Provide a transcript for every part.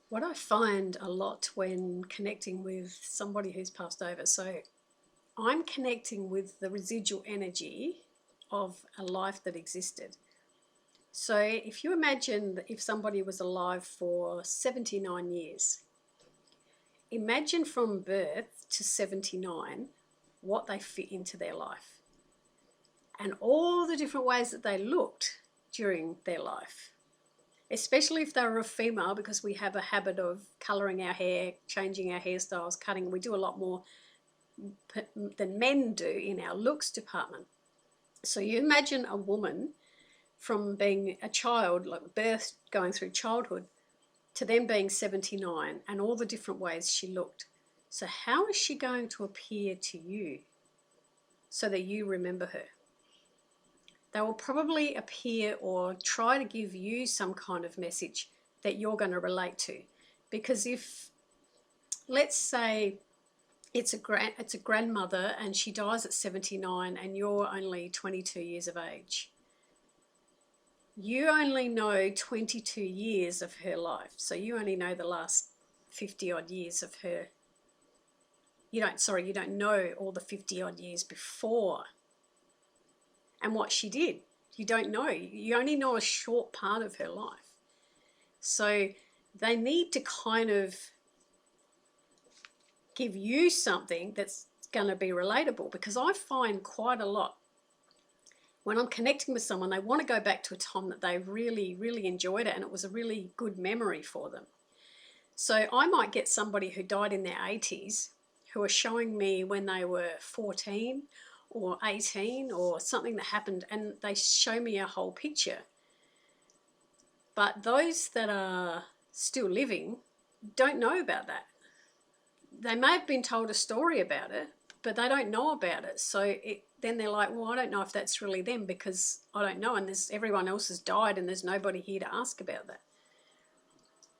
What I find a lot when connecting with somebody who's passed over, so I'm connecting with the residual energy of a life that existed. So if you imagine that if somebody was alive for 79 years, imagine from birth to 79 what they fit into their life and all the different ways that they looked during their life, especially if they were a female, because we have a habit of colouring our hair, changing our hairstyles, cutting. We do a lot more than men do in our looks department. So you imagine a woman from being a child, like birth, going through childhood, to then being 79 and all the different ways she looked. So how is she going to appear to you so that you remember her? They will probably appear or try to give you some kind of message that you're going to relate to. Because if, let's say, it's a grandmother and she dies at 79 and you're only 22 years of age, you only know 22 years of her life. So you only know the last 50 odd years of her. You don't know all the 50 odd years before and what she did. You don't know. You only know a short part of her life. So they need to kind of give you something that's going to be relatable, because I find quite a lot when I'm connecting with someone, they want to go back to a time that they really, really enjoyed it and it was a really good memory for them. So I might get somebody who died in their 80s who are showing me when they were 14 or 18 or something that happened, and they show me a whole picture. But those that are still living don't know about that. They may have been told a story about it, but they don't know about it. So then they're like, well, I don't know if that's really them because I don't know, and everyone else has died and there's nobody here to ask about that.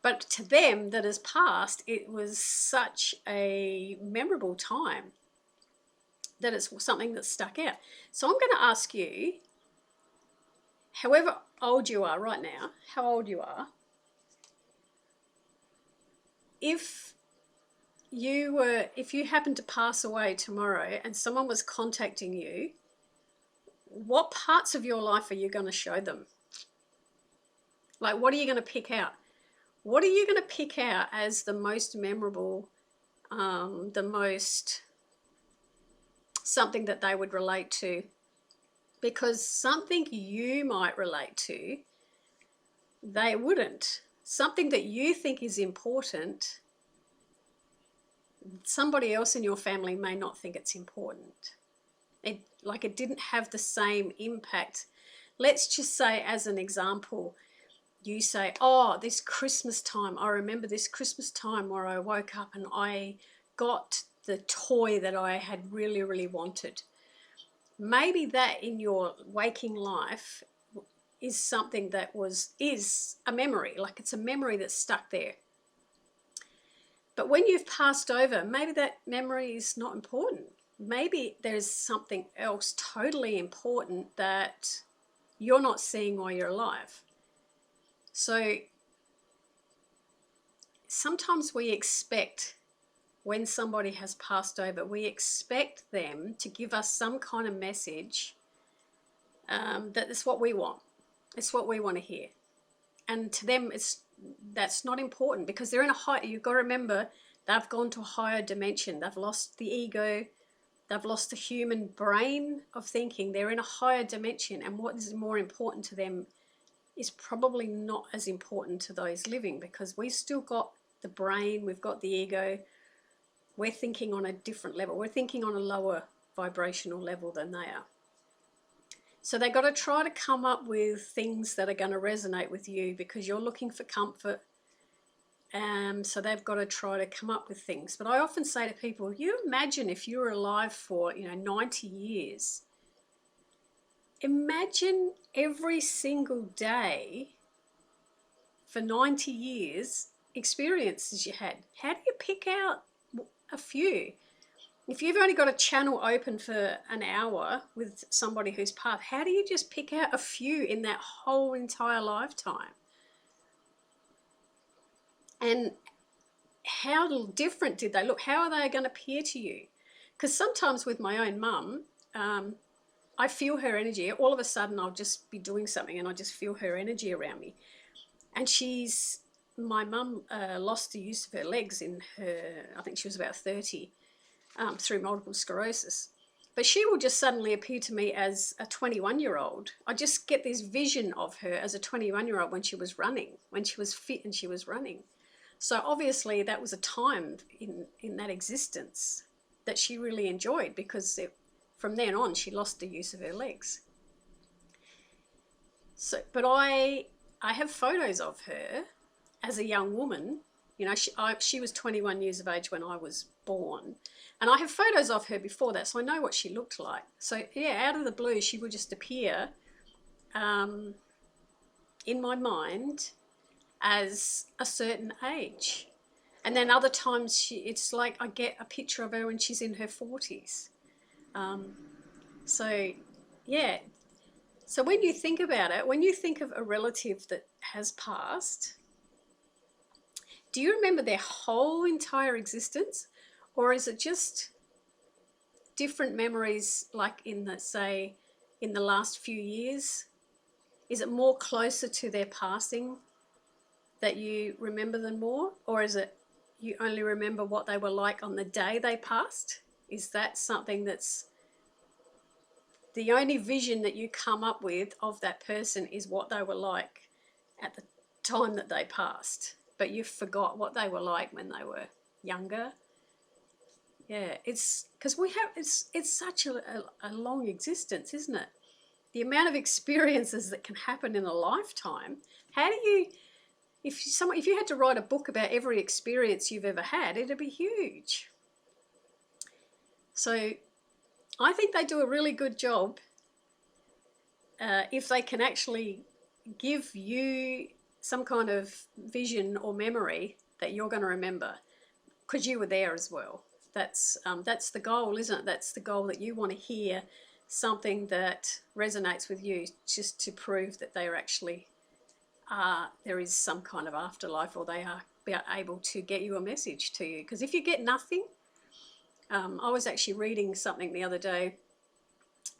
But to them that has passed, it was such a memorable time that it's something that stuck out. So I'm going to ask you, however old you are right now, how old you are, if you happen to pass away tomorrow and someone was contacting you, what parts of your life are you going to show them? Like, what are you going to pick out? What are you going to pick out as the most memorable, the most something that they would relate to? Because something you might relate to, they wouldn't. Something that you think is important, somebody else in your family may not think it's important. It didn't have the same impact. Let's just say, as an example, you say, oh, this Christmas time, I remember this Christmas time where I woke up and I got the toy that I had really, really wanted. Maybe that in your waking life is something that is a memory, like it's a memory that's stuck there. But when you've passed over, maybe that memory is not important. Maybe there's something else totally important that you're not seeing while you're alive. So sometimes we expect, when somebody has passed over, we expect them to give us some kind of message that is what we want. It's what we want to hear. And to them, that's not important, because they're in a high, you've got to remember, they've gone to a higher dimension. They've lost the ego. They've lost the human brain of thinking. They're in a higher dimension, and what is more important to them is probably not as important to those living, because we've still got the brain, we've got the ego. We're thinking on a different level. We're thinking on a lower vibrational level than they are. So they've got to try to come up with things that are going to resonate with you, because you're looking for comfort. So they've got to try to come up with things. But I often say to people, you imagine if you were alive for 90 years. Imagine every single day for 90 years experiences you had. How do you pick out a few? If you've only got a channel open for an hour with somebody who's passed, how do you just pick out a few in that whole entire lifetime? And how different did they look? How are they going to appear to you? Because sometimes with my own mum, I feel her energy. All of a sudden, I'll just be doing something and I just feel her energy around me. And my mum lost the use of her legs in her, I think she was about 30, through multiple sclerosis. But she will just suddenly appear to me as a 21-year-old. I just get this vision of her as a 21-year-old when she was running, when she was fit and she was running. So obviously that was a time in that existence that she really enjoyed, because from then on she lost the use of her legs. So, but I have photos of her as a young woman. You know, she was 21 years of age when I was born. And I have photos of her before that, so I know what she looked like. So, yeah, out of the blue, she would just appear in my mind as a certain age. And then other times, it's like I get a picture of her when she's in her 40s. So, yeah. So when you think about it, when you think of a relative that has passed, do you remember their whole entire existence? Or is it just different memories, like in the last few years? Is it more closer to their passing that you remember them more? Or is it you only remember what they were like on the day they passed? Is that something that's the only vision that you come up with of that person, is what they were like at the time that they passed, but you forgot what they were like when they were younger? Yeah, it's because it's such a long existence, isn't it? The amount of experiences that can happen in a lifetime. How do you, if you had to write a book about every experience you've ever had, it'd be huge. So I think they do a really good job if they can actually give you some kind of vision or memory that you're going to remember, because you were there as well. That's the goal, isn't it? That's the goal, that you want to hear something that resonates with you, just to prove that they are actually there is some kind of afterlife, or they are able to get you a message to you. Because if you get nothing, I was actually reading something the other day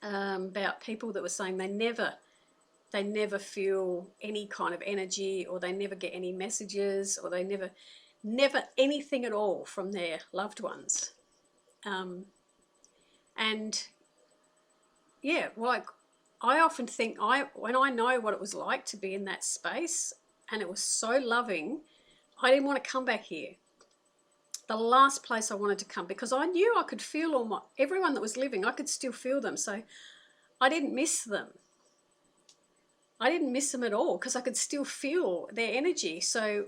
about people that were saying they never feel any kind of energy, or they never get any messages, or they never anything at all from their loved ones. And yeah, like I often think when I know what it was like to be in that space, and it was so loving, I didn't want to come back here. The last place I wanted to come, because I knew I could feel everyone that was living, I could still feel them. So I didn't miss them. I didn't miss them at all, because I could still feel their energy. So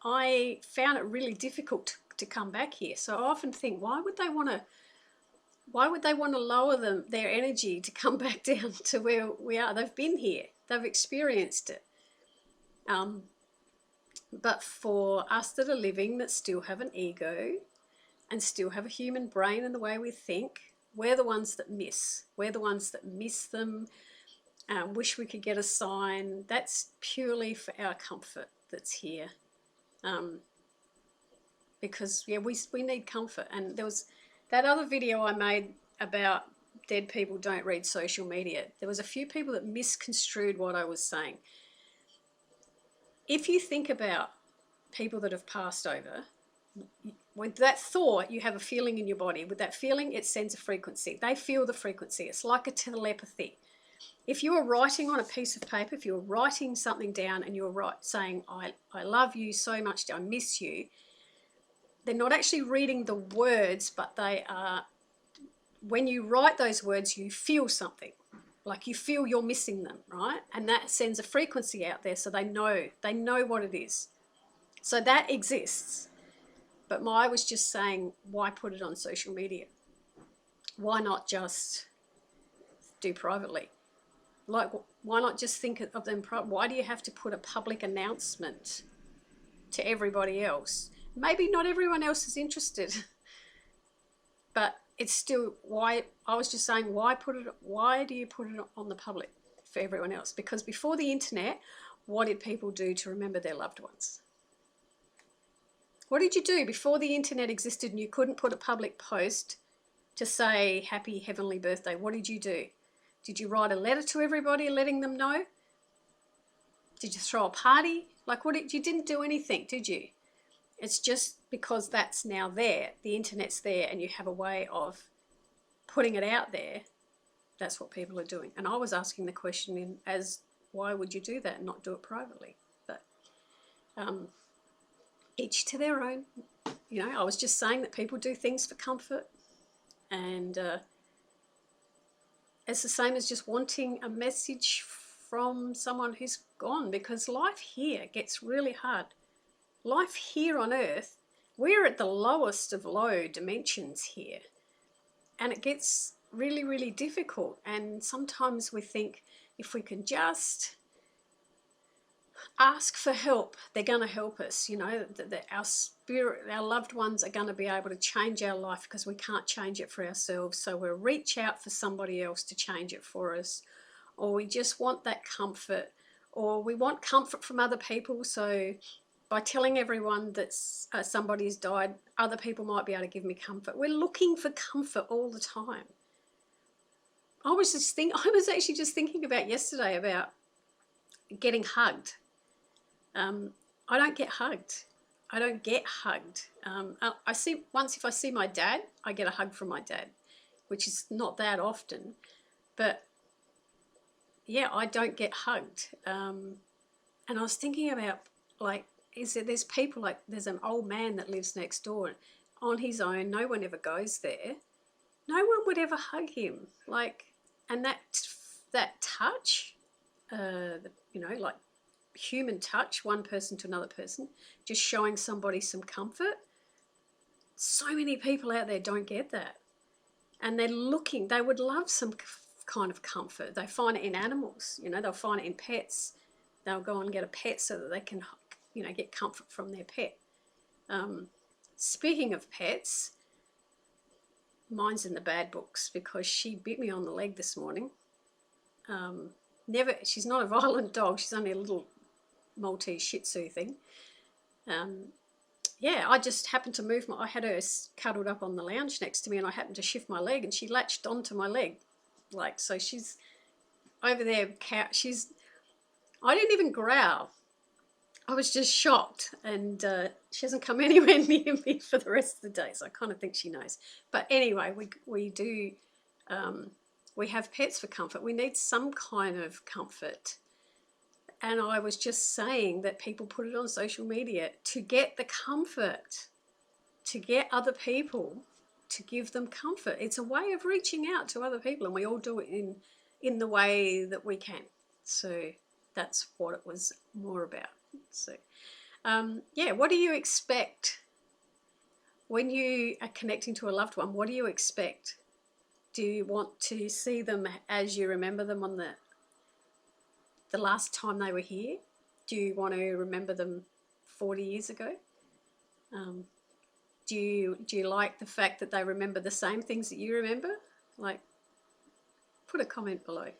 I found it really difficult to come back here. So I often think, why would they want to lower their energy to come back down to where we are? They've been here. They've experienced it. But for us that are living, that still have an ego and still have a human brain and the way we think, we're the ones that miss. We're the ones that miss them. Wish we could get a sign. That's purely for our comfort that's here. Because yeah, we need comfort. And there was that other video I made about dead people don't read social media. There was a few people that misconstrued what I was saying. If you think about people that have passed over, with that thought, you have a feeling in your body. With that feeling, it sends a frequency. They feel the frequency. It's like a telepathy. If you were writing on a piece of paper, if you were writing something down and you were saying, I love you so much, I miss you, they're not actually reading the words, but they are, when you write those words, you feel something. Like you feel you're missing them, right? And that sends a frequency out there, so they know what it is. So that exists. But I was just saying, why put it on social media? Why not just do privately? Like, why not just think of them? Why do you have to put a public announcement to everybody else? Maybe not everyone else is interested, but it's still, why, I was just saying, why do you put it on the public for everyone else? Because before the internet, what did people do to remember their loved ones? What did you do before the internet existed and you couldn't put a public post to say happy heavenly birthday? What did you do? Did you write a letter to everybody letting them know? Did you throw a party? Like, you didn't do anything, did you? It's just because that's now there, the internet's there, and you have a way of putting it out there. That's what people are doing. And I was asking the question why would you do that and not do it privately? But each to their own. You know, I was just saying that people do things for comfort, and it's the same as just wanting a message from someone who's gone, because life here gets really hard. Life here on earth, we're at the lowest of low dimensions here, and it gets really, really difficult. And sometimes we think if we can just ask for help, they're going to help us. You know, that our spirit, our loved ones are going to be able to change our life, because we can't change it for ourselves. So we'll reach out for somebody else to change it for us, or we just want that comfort, or we want comfort from other people. So by telling everyone that somebody's died, other people might be able to give me comfort. We're looking for comfort all the time. I was actually just thinking about yesterday about getting hugged. I don't get hugged. I don't get hugged. If I see my dad, I get a hug from my dad, which is not that often. But yeah, I don't get hugged. And I was thinking about, like, there's people, like there's an old man that lives next door on his own. No one ever goes there. No one would ever hug him. Like, and that touch, you know, like human touch, one person to another person, just showing somebody some comfort. So many people out there don't get that, and they would love some kind of comfort. They find it in animals, you know, they'll find it in pets. They'll go and get a pet so that they can, you know, get comfort from their pet. Speaking of pets, mine's in the bad books because she bit me on the leg this morning. She's not a violent dog. She's only a little Maltese Shih Tzu thing. Yeah, I just happened to I had her cuddled up on the lounge next to me, and I happened to shift my leg, and she latched onto my leg. Like, so she's over there. I didn't even growl. I was just shocked, and she hasn't come anywhere near me for the rest of the day, so I kind of think she knows. But anyway, we do, we have pets for comfort. We need some kind of comfort. And I was just saying that people put it on social media to get the comfort, to get other people to give them comfort. It's a way of reaching out to other people, and we all do it in the way that we can. So that's what it was more about. So yeah, what do you expect when you are connecting to a loved one? What do you expect? Do you want to see them as you remember them on the last time they were here? Do you want to remember them 40 years ago? Do you like the fact that they remember the same things that you remember? Like, put a comment below.